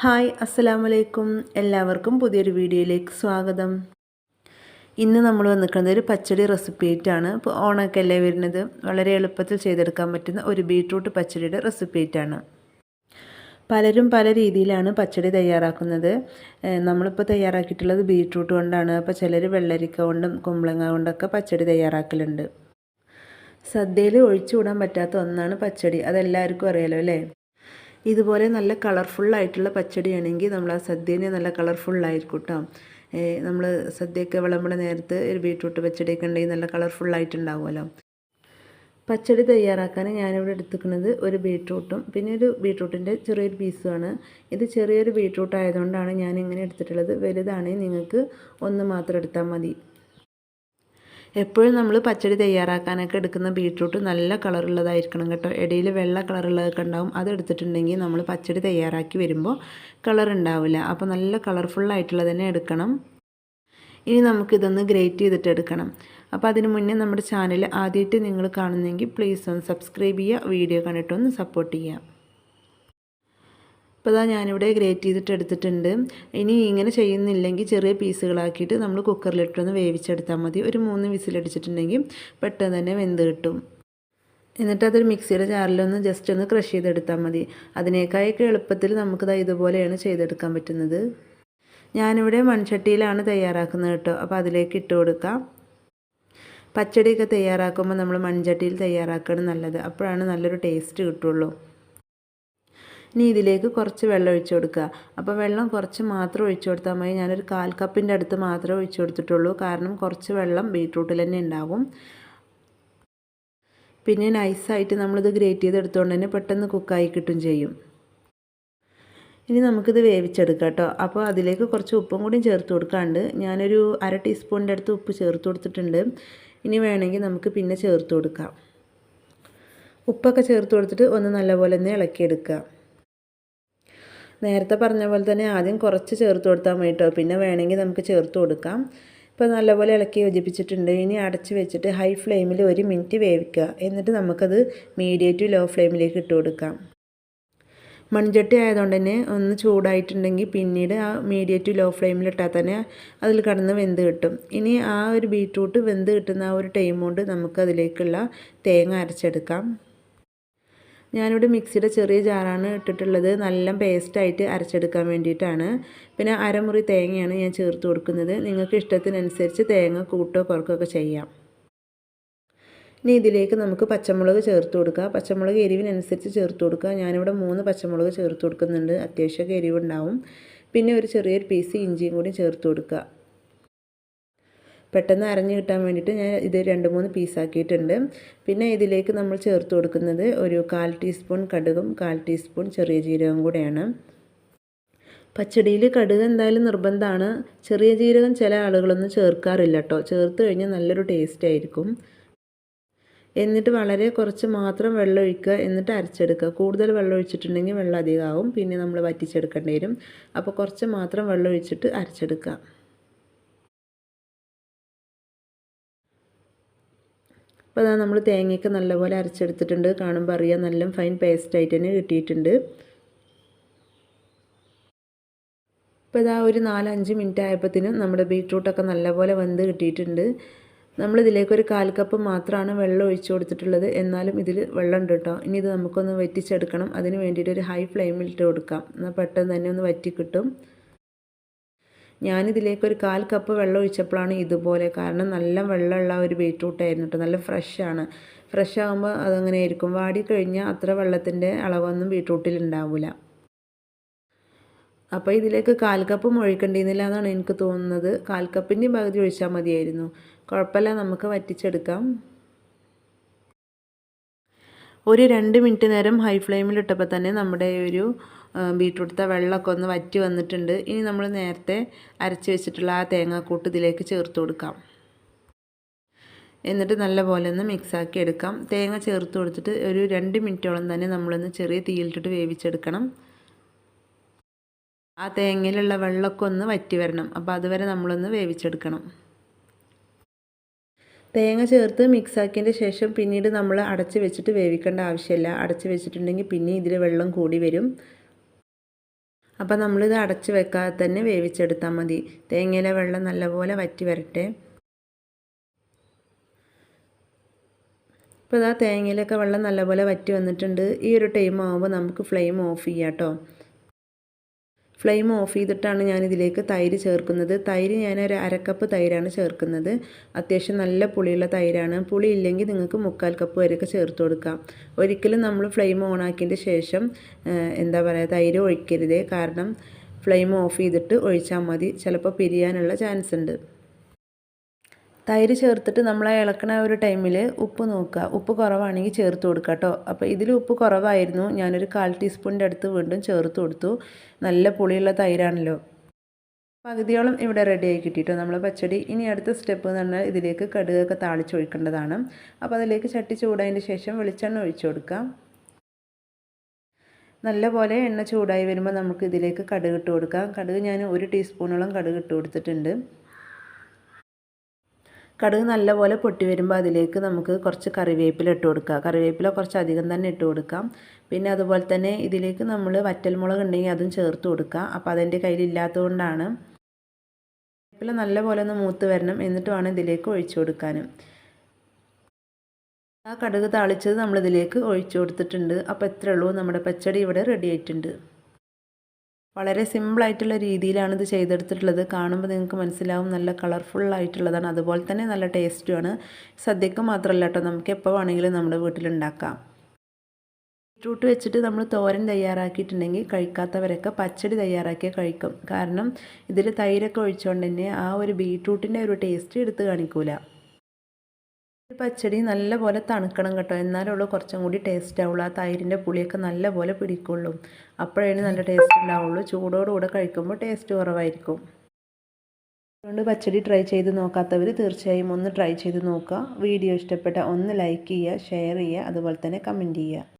Hi അസ്സലാമലൈക്കും. എല്ലാവർക്കും പുതിയൊരു വീഡിയോയിലേക്ക് സ്വാഗതം. ഇന്ന് നമ്മൾ വന്നിരിക്കുന്നത് ഒരു പച്ചടി റെസിപ്പി ആയിട്ടാണ്. ഇപ്പോൾ ഓണമൊക്കെ അല്ലേ വരുന്നത്, വളരെ എളുപ്പത്തിൽ ചെയ്തെടുക്കാൻ പറ്റുന്ന ഒരു ബീട്രൂട്ട് പച്ചടിയുടെ റെസിപ്പി ആയിട്ടാണ്. പലരും പല രീതിയിലാണ് പച്ചടി തയ്യാറാക്കുന്നത്. നമ്മളിപ്പോൾ തയ്യാറാക്കിയിട്ടുള്ളത് ബീട്രൂട്ട് കൊണ്ടാണ്. അപ്പോൾ ചിലർ വെള്ളരിക്ക കൊണ്ടും കുമ്പളങ്ങ കൊണ്ടൊക്കെ പച്ചടി തയ്യാറാക്കലുണ്ട്. സദ്യയിൽ ഒഴിച്ചുകൂടാൻ പറ്റാത്ത ഒന്നാണ് പച്ചടി, അതെല്ലാവർക്കും അറിയാലോ അല്ലേ. ഇതുപോലെ നല്ല കളർഫുള്ളായിട്ടുള്ള പച്ചടിയാണെങ്കിൽ നമ്മൾ ആ സദ്യേനെ നല്ല കളർഫുള്ളായിരിക്കും കേട്ടോ. നമ്മൾ സദ്യയൊക്കെ വിളമ്പണ നേരത്ത് ഒരു ബീട്രൂട്ട് പച്ചടിയൊക്കെ ഉണ്ടെങ്കിൽ നല്ല കളർഫുള്ളായിട്ടുണ്ടാവുമല്ലോ. പച്ചടി തയ്യാറാക്കാൻ ഞാനിവിടെ എടുത്തിരിക്കുന്നത് ഒരു ബീട്രൂട്ടും പിന്നെ ഒരു ബീട്രൂട്ടിൻ്റെ ചെറിയൊരു പീസുമാണ്. ഇത് ചെറിയൊരു ബീട്രൂട്ട് ആയതുകൊണ്ടാണ് ഞാൻ ഇങ്ങനെ എടുത്തിട്ടുള്ളത്. വലുതാണെങ്കിൽ നിങ്ങൾക്ക് ഒന്ന് മാത്രം എടുത്താൽ മതി. എപ്പോഴും നമ്മൾ പച്ചടി തയ്യാറാക്കാനൊക്കെ എടുക്കുന്ന ബീട്രൂട്ട് നല്ല കളറുള്ളതായിരിക്കണം കേട്ടോ. ഇടയിൽ വെള്ള കളറുള്ളതൊക്കെ ഉണ്ടാവും. അതെടുത്തിട്ടുണ്ടെങ്കിൽ നമ്മൾ പച്ചടി തയ്യാറാക്കി വരുമ്പോൾ കളർ ഉണ്ടാവില്ല. അപ്പോൾ നല്ല കളർഫുള്ളായിട്ടുള്ളത് തന്നെ എടുക്കണം. ഇനി നമുക്കിതൊന്ന് ഗ്രേറ്റ് ചെയ്തിട്ട് എടുക്കണം. അപ്പോൾ അതിന് മുന്നേ നമ്മുടെ ചാനൽ ആദ്യമായിട്ട് നിങ്ങൾ കാണുന്നെങ്കിൽ പ്ലീസ് ഒന്ന് സബ്സ്ക്രൈബ് ചെയ്യുക, വീഡിയോ കണ്ടിട്ടൊന്ന് സപ്പോർട്ട് ചെയ്യുക. അപ്പോൾ ഞാനിവിടെ ഗ്രേറ്റ് ചെയ്തിട്ട് എടുത്തിട്ടുണ്ട്. ഇനി ഇങ്ങനെ ചെയ്യുന്നില്ലെങ്കിൽ ചെറിയ പീസുകളാക്കിയിട്ട് നമ്മൾ കുക്കറിലിട്ടൊന്ന് വേവിച്ചെടുത്താൽ മതി. ഒരു 3 വിസിലടിച്ചിട്ടുണ്ടെങ്കിൽ പെട്ടെന്ന് തന്നെ വെന്ത് കിട്ടും. എന്നിട്ട് അതൊരു മിക്സിയുടെ ജാറിലൊന്ന് ജസ്റ്റ് ഒന്ന് ക്രഷ് ചെയ്തെടുത്താൽ മതി. അതിനേക്കാളൊക്കെ എളുപ്പത്തിൽ നമുക്കിത് ഇതുപോലെയാണ് ചെയ്തെടുക്കാൻ പറ്റുന്നത്. ഞാനിവിടെ മൺചട്ടിയിലാണ് തയ്യാറാക്കുന്നത് കേട്ടോ. അപ്പോൾ അതിലേക്ക് ഇട്ട് കൊടുക്കാം. പച്ചടിയൊക്കെ തയ്യാറാക്കുമ്പോൾ നമ്മൾ മൺചട്ടിയിൽ തയ്യാറാക്കുകയാണ് നല്ലത്. അപ്പോഴാണ് നല്ലൊരു ടേസ്റ്റ് കിട്ടുള്ളൂ. ഇനി ഇതിലേക്ക് കുറച്ച് വെള്ളം ഒഴിച്ചു കൊടുക്കുക. അപ്പോൾ വെള്ളം കുറച്ച് മാത്രം ഒഴിച്ചു കൊടുത്താൽ മതി. ഞാനൊരു 1/4 കപ്പിൻ്റെ അടുത്ത് മാത്രമേ ഒഴിച്ചു കൊടുത്തിട്ടുള്ളൂ. കാരണം കുറച്ച് വെള്ളം ബീട്രൂട്ടിൽ തന്നെ ഉണ്ടാവും. പിന്നെ നൈസായിട്ട് നമ്മളിത് ഗ്രേറ്റ് ചെയ്തെടുത്തുകൊണ്ട് തന്നെ പെട്ടെന്ന് കുക്കായി കിട്ടും ചെയ്യും. ഇനി നമുക്കിത് വേവിച്ചെടുക്കാം കേട്ടോ. അപ്പോൾ അതിലേക്ക് കുറച്ച് ഉപ്പും കൂടി ചേർത്ത് കൊടുക്കാണ്ട് ഞാനൊരു 1/2 ടീസ്പൂണിൻ്റെ അടുത്ത് ഉപ്പ് ചേർത്ത് കൊടുത്തിട്ടുണ്ട്. ഇനി വേണമെങ്കിൽ നമുക്ക് പിന്നെ ചേർത്ത് കൊടുക്കാം. ഉപ്പൊക്കെ ചേർത്ത് കൊടുത്തിട്ട് ഒന്ന് നല്ലപോലെ തന്നെ ഇളക്കിയെടുക്കുക. നേരത്തെ പറഞ്ഞ പോലെ തന്നെ ആദ്യം കുറച്ച് ചേർത്ത് കൊടുത്താൽ മതി കേട്ടോ. പിന്നെ വേണമെങ്കിൽ നമുക്ക് ചേർത്ത് കൊടുക്കാം. ഇപ്പോൾ നല്ലപോലെ ഇളക്കി യോജിപ്പിച്ചിട്ടുണ്ട്. ഇനി അടച്ച് വെച്ചിട്ട് ഹൈ ഫ്ലെയിമിൽ 1 മിനിറ്റ് വേവിക്കുക. എന്നിട്ട് നമുക്കത് മീഡിയം ടു ലോ ഫ്ലെയിമിലേക്ക് ഇട്ട് കൊടുക്കാം. മൺചട്ടി ആയതുകൊണ്ട് തന്നെ ഒന്ന് ചൂടായിട്ടുണ്ടെങ്കിൽ പിന്നീട് ആ മീഡിയം ടു ലോ ഫ്ലെയിമിലിട്ടാൽ തന്നെ അതിൽ കടന്ന് വെന്ത് കിട്ടും. ഇനി ആ ഒരു ബീട്രൂട്ട് വെന്ത് കിട്ടുന്ന ആ ഒരു ടൈം കൊണ്ട് നമുക്കതിലേക്കുള്ള തേങ്ങ അരച്ചെടുക്കാം. ഞാനിവിടെ മിക്സിയുടെ ചെറിയ ജാറാണ് ഇട്ടിട്ടുള്ളത്. നല്ല പേസ്റ്റായിട്ട് അരച്ചെടുക്കാൻ വേണ്ടിയിട്ടാണ്. പിന്നെ അരമുറി തേങ്ങയാണ് ഞാൻ ചേർത്ത് കൊടുക്കുന്നത്. നിങ്ങൾക്ക് ഇഷ്ടത്തിനനുസരിച്ച് തേങ്ങ കൂട്ടോ കുറക്കുകയൊക്കെ ചെയ്യാം. ഇനി ഇതിലേക്ക് നമുക്ക് പച്ചമുളക് ചേർത്ത് കൊടുക്കുക. പച്ചമുളക് എരിവിനനുസരിച്ച് ചേർത്ത് കൊടുക്കുക. ഞാനിവിടെ 3 പച്ചമുളക് ചേർത്ത് കൊടുക്കുന്നുണ്ട്. അത്യാവശ്യമൊക്കെ എരിവുണ്ടാവും. പിന്നെ ഒരു ചെറിയൊരു പീസ് ഇഞ്ചിയും കൂടി ചേർത്ത് കൊടുക്കുക. പെട്ടെന്ന് അരഞ്ഞ് കിട്ടാൻ വേണ്ടിയിട്ട് ഞാൻ ഇത് 2-3 പീസാക്കിയിട്ടുണ്ട്. പിന്നെ ഇതിലേക്ക് നമ്മൾ ചേർത്ത് കൊടുക്കുന്നത് ഒരു 1/4 ടീസ്പൂൺ കടുകും 1/4 ടീസ്പൂൺ ചെറിയ ജീരകം കൂടെയാണ്. പച്ചടിയിൽ കടുക് എന്തായാലും നിർബന്ധമാണ്. ചെറിയ ജീരകം ചില ആളുകളൊന്നും ചേർക്കാറില്ല കേട്ടോ. ചേർത്ത് കഴിഞ്ഞാൽ നല്ലൊരു ടേസ്റ്റ് ആയിരിക്കും. എന്നിട്ട് വളരെ കുറച്ച് മാത്രം വെള്ളം ഒഴിക്കുക. എന്നിട്ട് അരച്ചെടുക്കുക. കൂടുതൽ വെള്ളം ഒഴിച്ചിട്ടുണ്ടെങ്കിൽ വെള്ളം അധികമാവും. പിന്നെ നമ്മൾ വറ്റിച്ചെടുക്കേണ്ടി വരും. അപ്പോൾ കുറച്ച് മാത്രം വെള്ളം ഒഴിച്ചിട്ട് അരച്ചെടുക്കുക. അപ്പോൾ നമ്മൾ തേങ്ങയൊക്കെ നല്ലപോലെ അരച്ചെടുത്തിട്ടുണ്ട്. കാണുമ്പോൾ അറിയാം നല്ല ഫൈൻ പേസ്റ്റായിട്ട് തന്നെ കിട്ടിയിട്ടുണ്ട്. ഇപ്പോൾ ഒരു 4-5 മിനിറ്റ് ആയപ്പോഴത്തേനും നമ്മുടെ ബീട്രൂട്ടൊക്കെ നല്ലപോലെ വെന്ത് കിട്ടിയിട്ടുണ്ട്. നമ്മളിതിലേക്ക് ഒരു 1/4 കപ്പ് മാത്രമാണ് വെള്ളം ഒഴിച്ചു കൊടുത്തിട്ടുള്ളത്. എന്നാലും ഇതിൽ വെള്ളം ഉണ്ട് കേട്ടോ. ഇനി ഇത് നമുക്കൊന്ന് വറ്റിച്ചെടുക്കണം. അതിന് വേണ്ടിയിട്ട് ഒരു ഹൈ ഫ്ലെയിമിൽ ഇട്ട് കൊടുക്കാം. എന്നാൽ പെട്ടെന്ന് തന്നെ ഒന്ന് വറ്റി കിട്ടും. ഞാനിതിലേക്ക് ഒരു 1/4 കപ്പ് വെള്ളം ഒഴിച്ചപ്പോഴാണ് ഇതുപോലെ. കാരണം നല്ല വെള്ളമുള്ള ഒരു ബീട്രൂട്ടായിരുന്നു കേട്ടോ. നല്ല ഫ്രഷാണ്. ഫ്രഷ് ആകുമ്പോൾ അതങ്ങനെ ആയിരിക്കും. വാടിക്കഴിഞ്ഞാൽ അത്ര വെള്ളത്തിൻ്റെ അളവൊന്നും ബീട്രൂട്ടിൽ ഉണ്ടാവില്ല. അപ്പോൾ ഇതിലേക്ക് 1/4 കപ്പും ഒഴിക്കേണ്ടിയിരുന്നില്ല എന്നാണ് എനിക്ക് തോന്നുന്നത്. 1/4 കപ്പിൻ്റെ പകുതി ഒഴിച്ചാൽ മതിയായിരുന്നു. കുഴപ്പമില്ല, നമുക്ക് വറ്റിച്ചെടുക്കാം. ഒരു 2 മിനിറ്റ് നേരം ഹൈ ഫ്ലെയിമിൽ ഇട്ടപ്പോൾ തന്നെ നമ്മുടെ ഒരു ബീട്രൂട്ടിൻ്റെ വെള്ളമൊക്കെ ഒന്ന് വറ്റി വന്നിട്ടുണ്ട്. ഇനി നമ്മൾ നേരത്തെ അരച്ച് വെച്ചിട്ടുള്ള ആ തേങ്ങാക്കൂട്ട് ഇതിലേക്ക് ചേർത്ത് കൊടുക്കാം. എന്നിട്ട് നല്ലപോലെ ഒന്ന് മിക്സാക്കി എടുക്കാം. തേങ്ങ ചേർത്ത് കൊടുത്തിട്ട് ഒരു 2 മിനിറ്റോളം തന്നെ നമ്മളൊന്ന് ചെറിയ തീയിലിട്ടിട്ട് വേവിച്ചെടുക്കണം. ആ തേങ്ങയിലുള്ള വെള്ളമൊക്കെ ഒന്ന് വറ്റി വരണം. അപ്പോൾ അതുവരെ നമ്മളൊന്ന് വേവിച്ചെടുക്കണം. തേങ്ങ ചേർത്ത് മിക്സാക്കിയതിൻ്റെ ശേഷം പിന്നീട് നമ്മൾ അടച്ച് വെച്ചിട്ട് വേവിക്കേണ്ട ആവശ്യമില്ല. അടച്ച് വെച്ചിട്ടുണ്ടെങ്കിൽ പിന്നെ ഇതിൽ വെള്ളം കൂടി വരും. അപ്പോൾ നമ്മളിത് അടച്ച് വെക്കാതെ തന്നെ വേവിച്ചെടുത്താൽ മതി. തേങ്ങയിലെ വെള്ളം നല്ലപോലെ വറ്റി വരട്ടെ. ഇപ്പോൾ ഇതാ തേങ്ങയിലൊക്കെ വെള്ളം നല്ലപോലെ വറ്റി വന്നിട്ടുണ്ട്. ഈ ഒരു ടൈം ആകുമ്പോൾ നമുക്ക് ഫ്ലെയിം ഓഫ് ചെയ്യാം കേട്ടോ. ഫ്ലെയിം ഓഫ് ചെയ്തിട്ടാണ് ഞാനിതിലേക്ക് തൈര് ചേർക്കുന്നത്. തൈര് ഞാനൊരു അരക്കപ്പ് തൈരാണ് ചേർക്കുന്നത്. അത്യാവശ്യം നല്ല പുളിയുള്ള തൈരാണ്. പുളി ഇല്ലെങ്കിൽ നിങ്ങൾക്ക് 1/4 കപ്പ് വരെയൊക്കെ ചേർത്ത് കൊടുക്കാം. ഒരിക്കലും നമ്മൾ ഫ്ലെയിം ഓൺ ആക്കിയതിൻ്റെ ശേഷം തൈര് ഒഴിക്കരുത്. കാരണം ഫ്ലെയിം ഓഫ് ചെയ്തിട്ട് ഒഴിച്ചാൽ മതി. ചിലപ്പോൾ പിരിയാനുള്ള ചാൻസ് ഉണ്ട്. തൈര് ചേർത്തിട്ട് നമ്മൾ ഇളക്കണ ഒരു ടൈമിൽ ഉപ്പ് നോക്കുക. ഉപ്പ് കുറവാണെങ്കിൽ ചേർത്ത് കൊടുക്കുക കേട്ടോ. അപ്പോൾ ഇതിൽ ഉപ്പ് കുറവായിരുന്നു. ഞാനൊരു 1/4 ടീസ്പൂണിൻ്റെ അടുത്ത് വീണ്ടും ചേർത്ത് കൊടുത്തു. നല്ല പുളിയുള്ള തൈരാണല്ലോ. പകുതിയോളം ഇവിടെ റെഡിയായി കിട്ടിയിട്ടോ നമ്മൾ പച്ചടി. ഇനി അടുത്ത സ്റ്റെപ്പ് എന്ന് പറഞ്ഞാൽ ഇതിലേക്ക് കടുകൊക്കെ താളിച്ചൊഴിക്കേണ്ടതാണ്. അപ്പോൾ അതിലേക്ക് ചട്ടി ചൂടായതിന് ശേഷം വെളിച്ചെണ്ണ ഒഴിച്ചു കൊടുക്കാം. നല്ലപോലെ എണ്ണ ചൂടായി വരുമ്പോൾ നമുക്ക് ഇതിലേക്ക് കടുക് ഇട്ട് കൊടുക്കാം. കടുക് ഞാൻ 1 ടീസ്പൂണോളം കടുക് ഇട്ട് കൊടുത്തിട്ടുണ്ട്. കടുക് നല്ലപോലെ പൊട്ടി വരുമ്പോൾ അതിലേക്ക് നമുക്ക് കുറച്ച് കറിവേപ്പില ഇട്ട് കൊടുക്കുക. കറിവേപ്പില കുറച്ച് അധികം തന്നെ ഇട്ട് കൊടുക്കാം. പിന്നെ അതുപോലെ തന്നെ ഇതിലേക്ക് നമ്മൾ വറ്റൽമുളക് ഉണ്ടെങ്കിൽ അതും ചേർത്ത് കൊടുക്കുക. അപ്പോൾ അതെൻ്റെ കയ്യിലില്ലാത്തത് കൊണ്ടാണ്. കറിവേപ്പില നല്ലപോലെ ഒന്ന് മൂത്ത് വരണം. എന്നിട്ട് വേണം ഇതിലേക്ക് ഒഴിച്ചു കൊടുക്കാൻ. ആ കടുക് താളിച്ചത് നമ്മളിതിലേക്ക് ഒഴിച്ചു കൊടുത്തിട്ടുണ്ട്. അപ്പോൾ ഇത്രയേ ഉള്ളൂ, നമ്മുടെ പച്ചടി ഇവിടെ റെഡി ആയിട്ടുണ്ട്. വളരെ സിമ്പിളായിട്ടുള്ള രീതിയിലാണ് ഇത് ചെയ്തെടുത്തിട്ടുള്ളത്. കാണുമ്പോൾ നിങ്ങൾക്ക് മനസ്സിലാവും നല്ല കളർഫുള്ളായിട്ടുള്ളതാണ്. അതുപോലെ തന്നെ നല്ല ടേസ്റ്റുമാണ്. സദ്യക്ക് മാത്രമല്ല കേട്ടോ, നമുക്ക് എപ്പോൾ വേണമെങ്കിലും നമ്മുടെ വീട്ടിലുണ്ടാക്കാം. ബീട്രൂട്ട് വെച്ചിട്ട് നമ്മൾ തോരൻ തയ്യാറാക്കിയിട്ടുണ്ടെങ്കിൽ കഴിക്കാത്തവരൊക്കെ പച്ചടി തയ്യാറാക്കിയാൽ കഴിക്കും. കാരണം ഇതിൽ തൈരൊക്കെ ഒഴിച്ചുകൊണ്ട് തന്നെ ആ ഒരു ബീട്രൂട്ടിൻ്റെ ഒരു ടേസ്റ്റ് എടുത്ത് കാണിക്കൂല. പച്ചടി നല്ലപോലെ തണുക്കണം കേട്ടോ. എന്നാലുള്ളൂ കുറച്ചും കൂടി ടേസ്റ്റ് ആവുള്ളൂ. ആ തൈരിൻ്റെ പുളിയൊക്കെ നല്ലപോലെ പിടിക്കുള്ളൂ. അപ്പോഴാണ് നല്ല ടേസ്റ്റ് ഉണ്ടാവുള്ളൂ. ചൂടോടുകൂടെ കഴിക്കുമ്പോൾ ടേസ്റ്റ് കുറവായിരിക്കും. അതുകൊണ്ട് പച്ചടി ട്രൈ ചെയ്ത് നോക്കാത്തവർ തീർച്ചയായും ഒന്ന് ട്രൈ ചെയ്ത് നോക്കുക. വീഡിയോ ഇഷ്ടപ്പെട്ട ഒന്ന് ലൈക്ക് ചെയ്യുക, ഷെയർ ചെയ്യുക, അതുപോലെ തന്നെ കമൻറ്റ് ചെയ്യുക.